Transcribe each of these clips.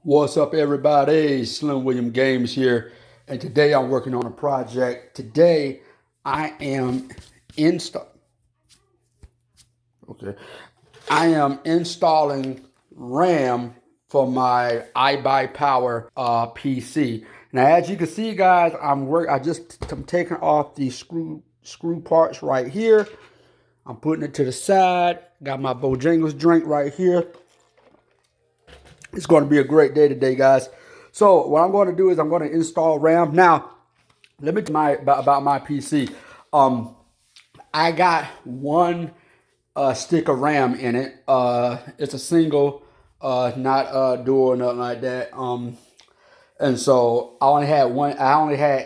What's up, everybody? Slim William Games here, and today I'm working on a project. Today I am install. Okay, I am installing RAM for my IBUYPOWER PC. Now, as you can see, guys, I'm taking off the screw parts right here. I'm putting it to the side. Got my Bojangles drink right here. It's going to be a great day today, guys. So what I'm going to do is I'm going to install RAM. Now, let me tell you about my PC. I got one stick of RAM in it. It's a single, not dual or nothing like that. And so I only had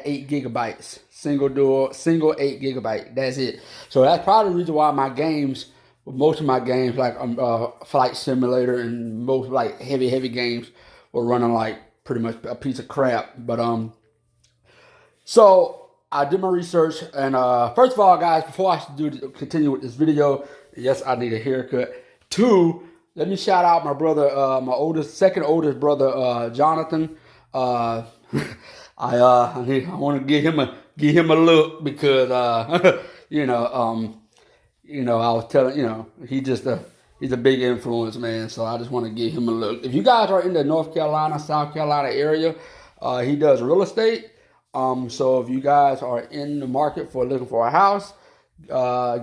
8 gigabytes. Single 8 gigabyte. That's it. So that's probably the reason why most of my games, like Flight Simulator and most like heavy games, were running like pretty much a piece of crap. But so I did my research, and first of all, guys, before I continue with this video, yes, I need a haircut. 2, let me shout out my brother, my second oldest brother, Jonathan. I want to give him a look because I was telling, he's a big influence, man. So I just want to give him a look. If you guys are in the North Carolina, South Carolina area, he does real estate. So if you guys are in the market for looking for a house,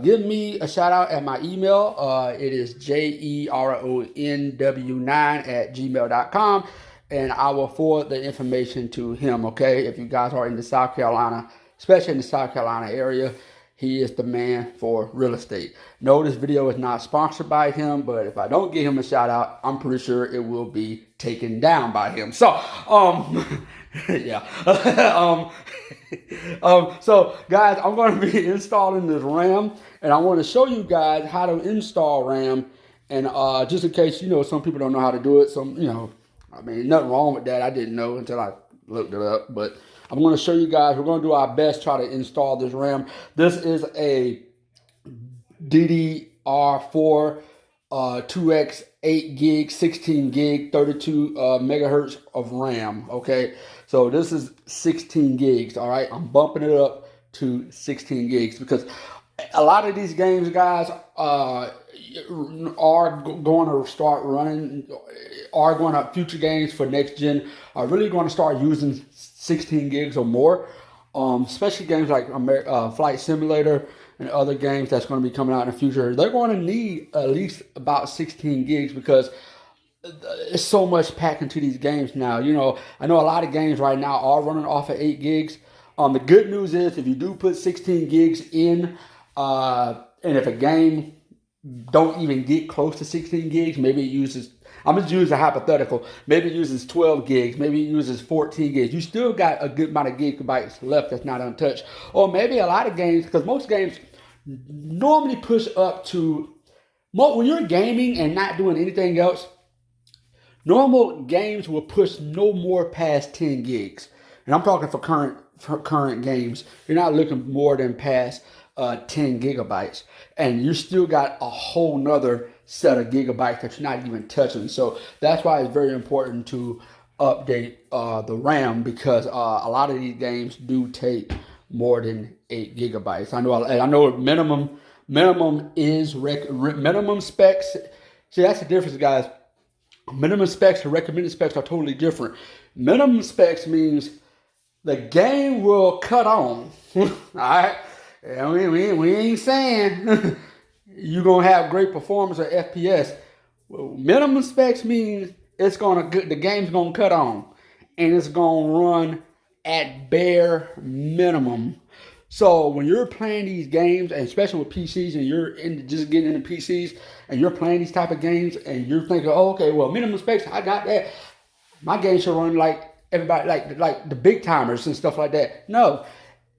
give me a shout out at my email. It is jeronw9@gmail.com. And I will forward the information to him, okay? If you guys are in the South Carolina, especially in the South Carolina area, he is the man for real estate. No, this video is not sponsored by him, but if I don't give him a shout out, I'm pretty sure it will be taken down by him. So, yeah. So guys, I'm going to be installing this RAM, and I want to show you guys how to install RAM. And just in case, some people don't know how to do it. Nothing wrong with that. I didn't know until I looked it up, but I'm going to show you guys. We're going to do our best try to install this RAM. This is a DDR4 2X 8 gig, 16 gig, 32 megahertz of RAM. Okay, so this is 16 gigs. All right, I'm bumping it up to 16 gigs because a lot of these games, guys, are going to start running, are going to, future games for next gen are really going to start using 16 gigs or more, especially games like Flight Simulator and other games that's going to be coming out in the future. They're going to need at least about 16 gigs because it's so much packed into these games now. I know a lot of games right now are running off of 8 gigs. The good news is if you do put 16 gigs in, and if a game don't even get close to 16 gigs, maybe it uses, I'm just using a hypothetical, maybe it uses 12 gigs, maybe it uses 14 gigs. You still got a good amount of gigabytes left that's not untouched. Or maybe a lot of games, because most games normally push up to, when you're gaming and not doing anything else, normal games will push no more past 10 gigs. And I'm talking for current games. You're not looking more than past 10 gigabytes, and you still got a whole nother set of gigabytes that you're not even touching. So that's why it's very important to update the RAM, because a lot of these games do take more than 8 gigabytes. I know minimum is minimum specs. See, that's the difference, guys. Minimum specs and recommended specs are totally different. Minimum specs means the game will cut on. All right. We ain't saying you're going to have great performance or FPS. Well, minimum specs means the game's going to cut on, and it's going to run at bare minimum. So when you're playing these games, and especially with PCs, and you're just getting into PCs, and you're playing these type of games, and you're thinking, oh, okay, well, minimum specs, I got that. My game should run like everybody, like the big timers and stuff like that. No.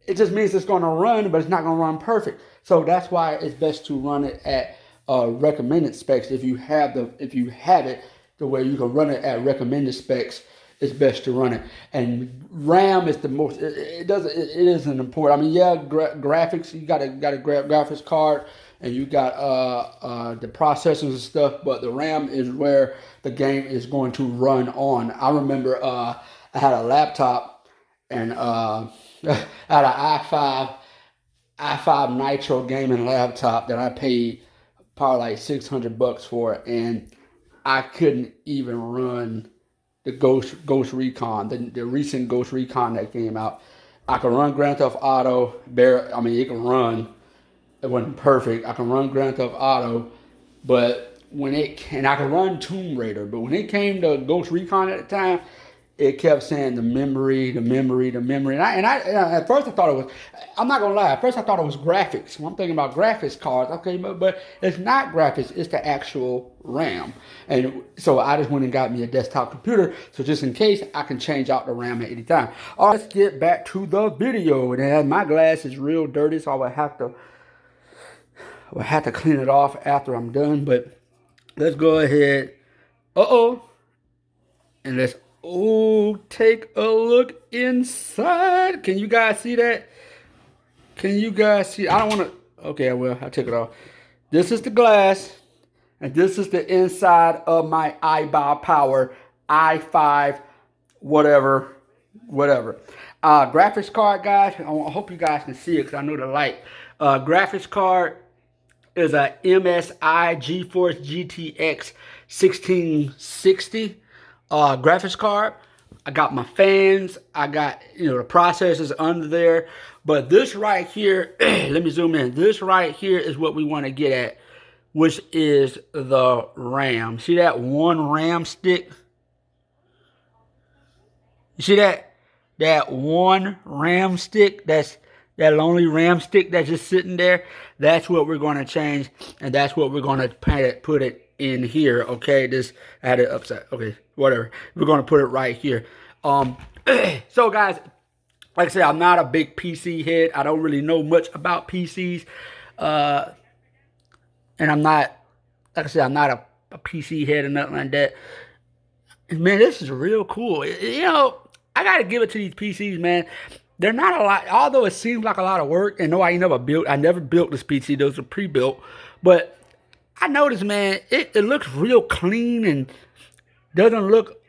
It just means it's going to run, but it's not going to run perfect. So that's why it's best to run it at recommended specs. If you have it the way you can run it at recommended specs, it's best to run it. And RAM is the most. It isn't important. Yeah, graphics. You got a graphics card and you got the processors and stuff, but the RAM is where the game is going to run on. I remember I had a laptop, and I had an i5 Nitro gaming laptop that I paid probably like $600 for, and I couldn't even run the Ghost Recon, the recent Ghost Recon that came out. I can run Grand Theft Auto. I mean, it can run. It wasn't perfect. I can run Grand Theft Auto, but and I can run Tomb Raider. But when it came to Ghost Recon at the time, it kept saying the memory. And I at first I thought it was, I'm not gonna lie, at first I thought it was graphics. When I'm thinking about graphics cards, okay, but it's not graphics, it's the actual RAM. And so I just went and got me a desktop computer, so just in case, I can change out the RAM at any time. All right, let's get back to the video. And my glass is real dirty, so I would have to clean it off after I'm done, but let's go ahead. And let's take a look inside. Can you guys see that? Can you guys see? I don't want to. Okay, well, I took it off. This is the glass, and this is the inside of my IBUYPOWER i5 whatever. Graphics card, guys. I hope you guys can see it because I know the light. Graphics card is a MSI GeForce GTX 1660 graphics card. I got my fans. I got, the processors under there. But this right here, let me zoom in. This right here is what we want to get at, which is the RAM. See that one RAM stick? You see that? That one RAM stick, that only RAM stick that's just sitting there. That's what we're going to change, and that's what we're going to put it in here. Okay, I had it upside. Okay, whatever. We're going to put it right here. So guys, like I said, I'm not a big PC head. I don't really know much about PCs, and I'm not, like I said, I'm not a PC head or nothing like that. And man, this is real cool. I got to give it to these PCs, man. They're not a lot, although it seems like a lot of work. And no, I never built this PC. Those are pre-built. But I noticed, man, it looks real clean and doesn't look,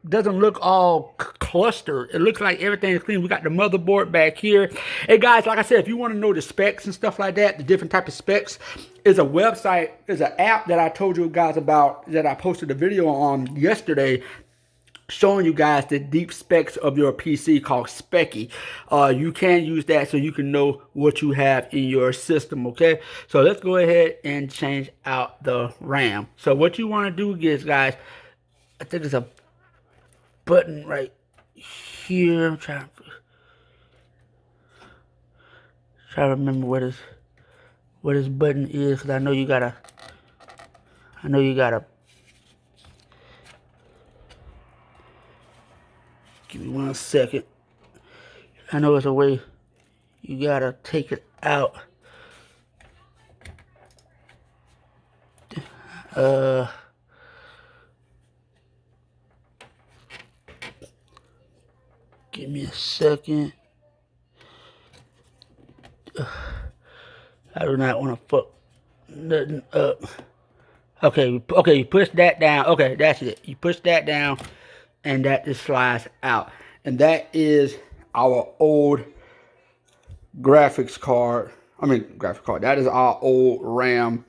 doesn't look all clustered. It looks like everything is clean. We got the motherboard back here. Hey guys, like I said, if you want to know the specs and stuff like that, the different type of specs, is a website, is an app that I told you guys about, that I posted a video on yesterday, showing you guys the deep specs of your PC, called Specky. You can use that so you can know what you have in your system, okay? So let's go ahead and change out the RAM. So what you want to do is, guys, I think there's a button right here. I'm trying to remember what this button is, because I know you gotta give me 1 second. I know there's a way you gotta take it out. Give me a second. I do not want to fuck nothing up. Okay, you push that down. Okay, that's it. You push that down, and that just slides out. And that is our old graphics card. That is our old RAM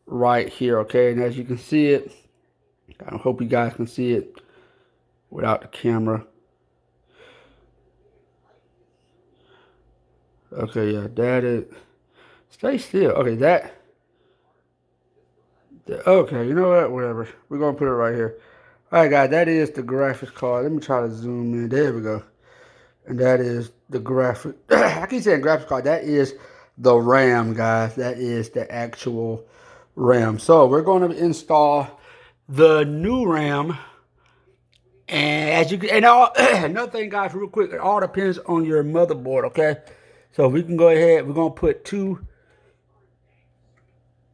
right here, okay? And as you can see it, I hope you guys can see it without the camera. Okay, yeah, that is, stay still. Okay, okay, you know what, whatever. We're gonna put it right here. All right, guys, that is the graphics card. Let me try to zoom in. There we go. And that is the graphic. I keep saying graphics card. That is the RAM, guys. That is the actual RAM. So we're going to install the new RAM. And as you can, another thing, guys, real quick, it all depends on your motherboard, okay? So we can go ahead. We're gonna put two.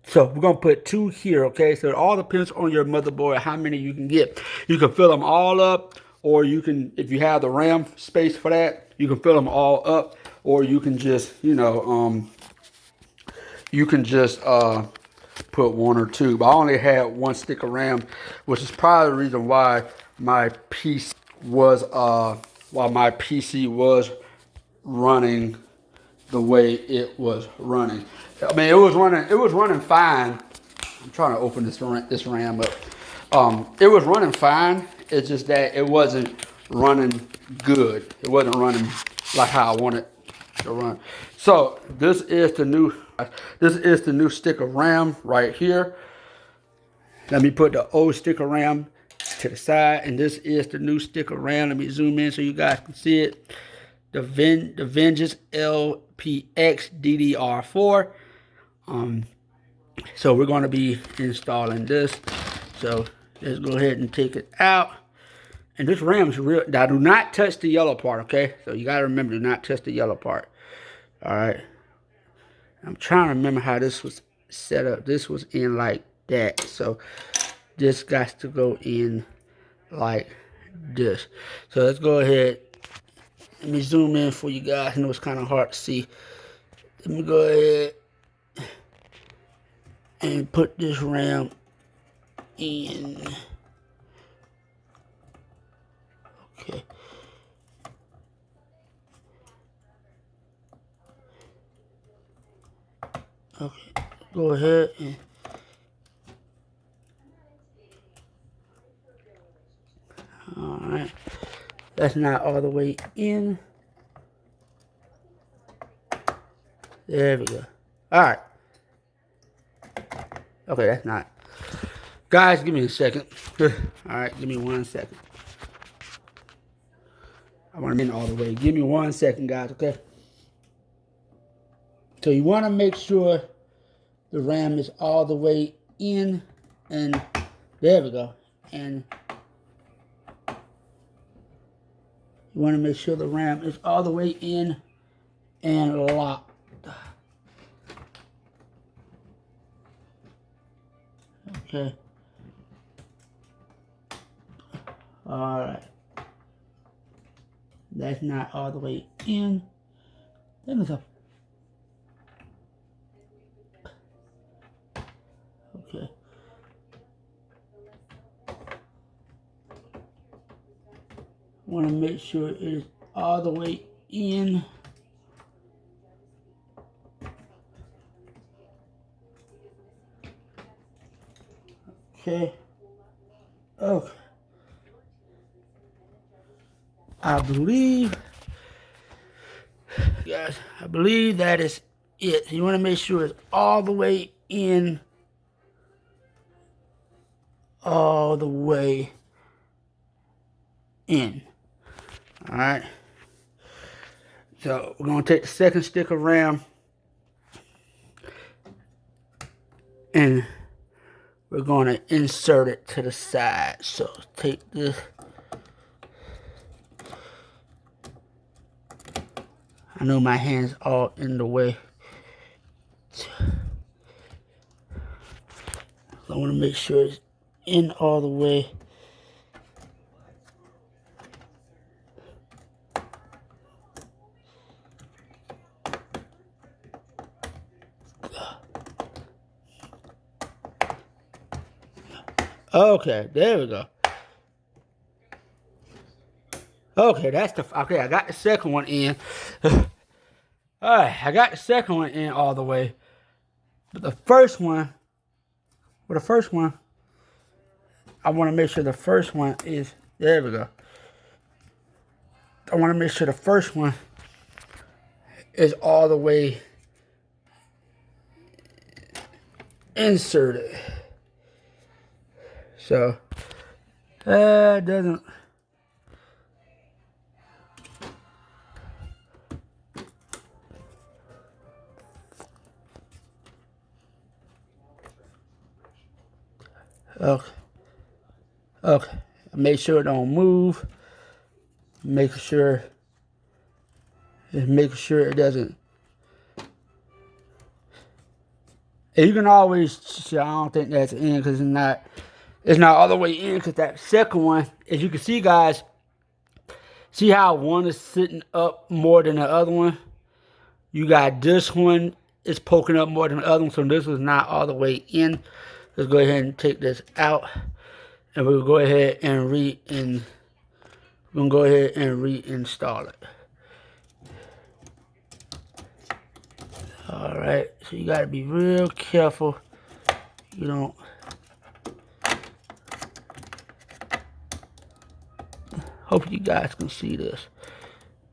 So we're going to put 2 here, okay? So it all depends on your motherboard, how many you can get. You can fill them all up, or you can, if you have the RAM space for that, you can fill them all up, or you can just, you can just put 1 or 2. But I only had 1 stick of RAM, which is probably the reason why my PC was running the way it was running. I mean, it was running fine. I'm trying to open this RAM up. It was running fine. It's just that it wasn't running good. It wasn't running like how I wanted to run. So this is the new stick of RAM right here. Let me put the old stick of RAM to the side, and this is the new stick of RAM. Let me zoom in so you guys can see it. The Vengeance LPX DDR4. So we're going to be installing this. So let's go ahead and take it out. And this RAM is real. Now do not touch the yellow part, okay? So you got to remember, do not touch the yellow part. All right. I'm trying to remember how this was set up. This was in like that. So this got to go in like this. So let's go ahead. Let me zoom in for you guys. I know it's kind of hard to see. Let me go ahead and put this RAM in. Okay. Okay. Go ahead and all right. That's not all the way in. There we go. All right. Okay, that's not. Guys, give me a second. All right, give me 1 second. I want to in all the way. Give me 1 second, guys, okay? So you want to make sure the RAM is all the way in, and there we go. And you want to make sure the RAM is all the way in and locked. Okay. All right. That's not all the way in. Let me go. Okay. Want to make sure it is all the way in. Okay. Okay. I believe, guys, I believe that is it. You want to make sure it's all the way in. All the way in. All right. So we're going to take the second stick of RAM and we're going to insert it to the side. So take this. I know my hand's all in the way. I want to make sure it's in all the way. Okay, there we go. Okay, that's the, okay, I got the second one in. Alright, I got the second one in all the way. But the first one, I want to make sure the first one is, there we go. I want to make sure the first one is all the way inserted. So, it doesn't. Okay. Okay. Make sure it don't move. Make sure it doesn't. And you can always say, I don't think that's in because it's not all the way in because that second one, as you can see, guys, see how one is sitting up more than the other one? You got this one is poking up more than the other one, so this is not all the way in. Let's go ahead and take this out, and we'll go ahead and reinstall it. All right, so you got to be real careful. You don't. Hope you guys can see this.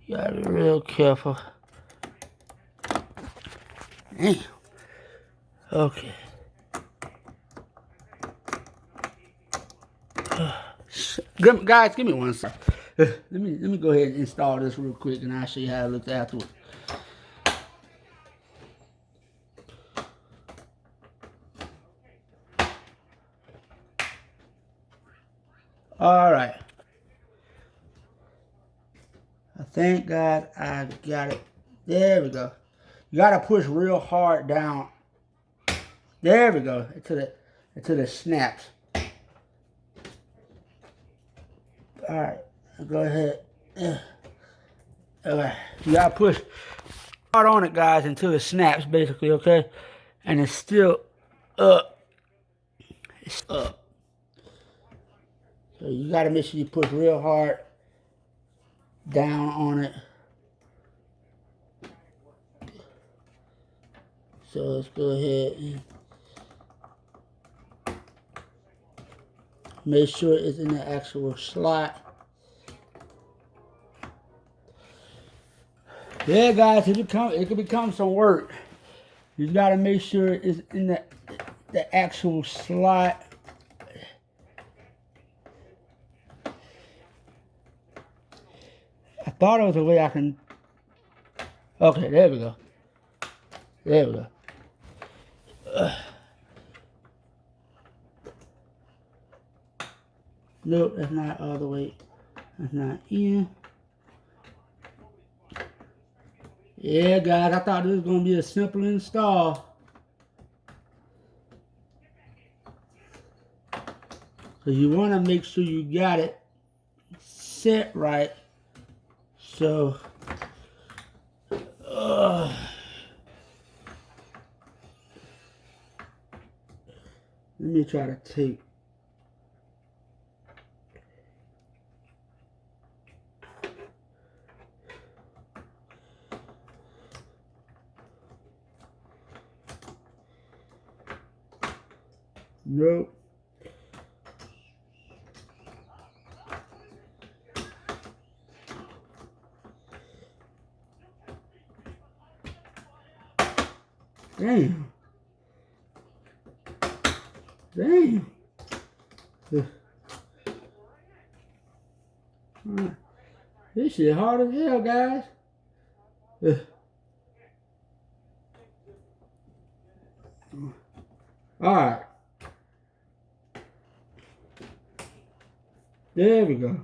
You got to be real careful. Damn. Okay. Guys, give me one second. Let me go ahead and install this real quick, and I'll show you how it looks afterwards. All right. I think, guys, I got it. There we go. You gotta push real hard down. There we go. Until the snaps. All right. Go ahead. Okay. You gotta push hard on it, guys, until it snaps, basically. Okay. And it's still up. It's up. So you gotta make sure you push real hard down on it. So let's go ahead and make sure it's in the actual slot. Yeah, guys, it can become some work. You gotta make sure it's in the actual slot. I thought it was a way I can. Okay, there we go. There we go. Nope, that's not all the way. That's not in. Yeah, guys, I thought this was gonna be a simple install. So you want to make sure you got it set right. So, let me try to take. Nope. Damn. Damn. This shit hard as hell, guys. Alright. There we go.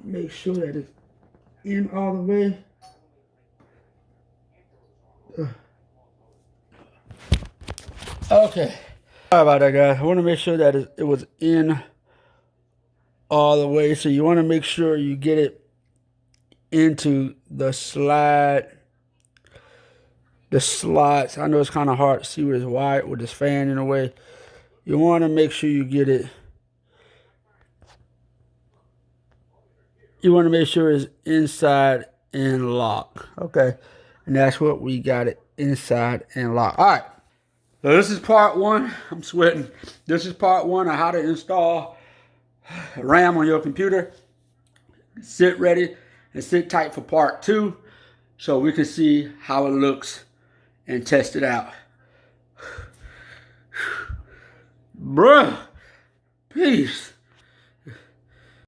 Make sure that it's in all the way. Okay. Sorry about that, guys. I want to make sure that it was in all the way. So you want to make sure you get it into the slide. The slots. I know it's kind of hard to see with this wire, with this fan in the way. You want to make sure you get it. You want to make sure it's inside and locked. Okay. And that's what we got it inside and locked. All right. So this is part one. I'm sweating. This is part one of how to install RAM on your computer. Sit ready and sit tight for part two so we can see how it looks and test it out. Bruh. Peace.